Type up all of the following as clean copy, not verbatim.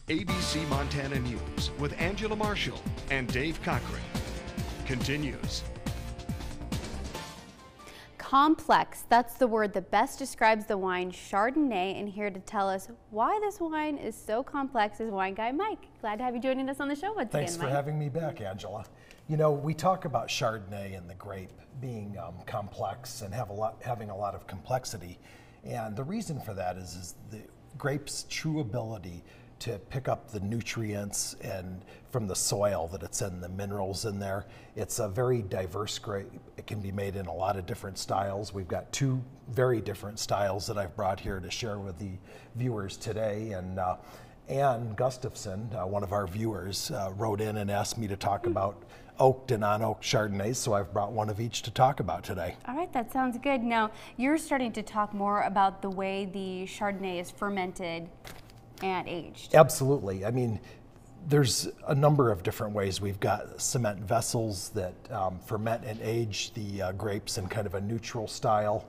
ABC Montana News with Angela Marshall and Dave Cochran continues. Complex, that's the word that best describes the wine Chardonnay, and here to tell us why this wine is so complex is Wine Guy Mike. Glad to have you joining us on the show once again, Mike. Thanks for having me back, Angela. You know, we talk about Chardonnay and the grape being complex and having a lot of complexity, and the reason for that is the grape's true ability to pick up the nutrients and from the soil that it's in, the minerals in there. It's a very diverse grape. It can be made in a lot of different styles. We've got two very different styles that I've brought here to share with the viewers today. And Ann Gustafson, one of our viewers, wrote in and asked me to talk about oaked and unoaked Chardonnays, so I've brought one of each to talk about today. All right, that sounds good. Now, you're starting to talk more about the way the Chardonnay is fermented and aged. Absolutely. I mean, there's a number of different ways. We've got cement vessels that ferment and age the grapes in kind of a neutral style.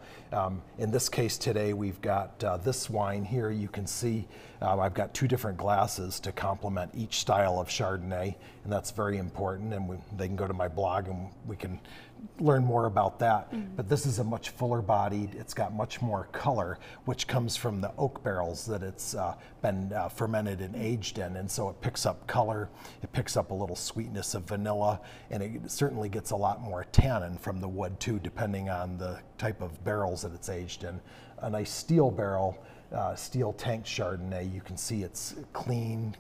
In this case today, we've got this wine here. You can see I've got two different glasses to complement each style of Chardonnay, and that's very important. And they can go to my blog and we can learn more about that. But this is a much fuller bodied, it's got much more color, which comes from the oak barrels that it's been fermented and aged in. And so it picks up color, it picks up a little sweetness of vanilla, and it certainly gets a lot more tannin from the wood too, depending on the type of barrels that it's aged in. A nice steel barrel, steel tank Chardonnay, you can see it's clean,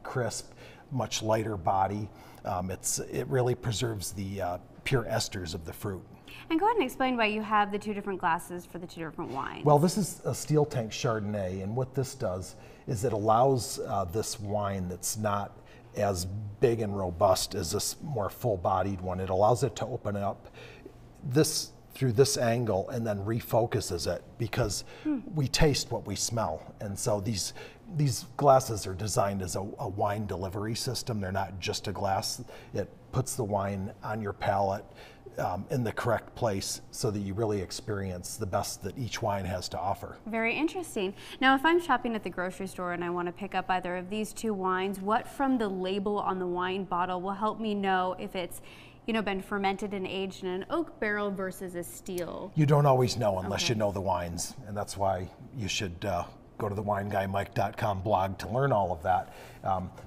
crisp, much lighter body. It really preserves the pure esters of the fruit. And go ahead and explain why you have the two different glasses for the two different wines. Well, this is a steel tank Chardonnay, and what this does is it allows this wine that's not as big and robust as this more full-bodied one. It allows it to open up this through this angle and then refocuses it, because we taste what we smell. And so these glasses are designed as a wine delivery system. They're not just a glass. It puts the wine on your palate in the correct place so that you really experience the best that each wine has to offer. Very interesting. Now, if I'm shopping at the grocery store and I want to pick up either of these two wines, what from the label on the wine bottle will help me know if it's been fermented and aged in an oak barrel versus a steel? You don't always know unless you know the wines, and that's why you should go to the WineGuyMike.com blog to learn all of that.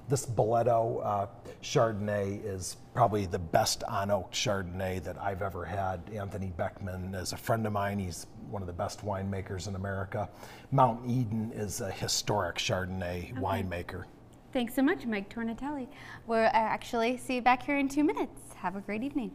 This Boletto Chardonnay is probably the best unoaked Chardonnay that I've ever had. Anthony Beckman is a friend of mine. He's one of the best winemakers in America. Mount Eden is a historic Chardonnay winemaker. Thanks so much, Mike Tornatelli. We'll actually see you back here in 2 minutes. Have a great evening.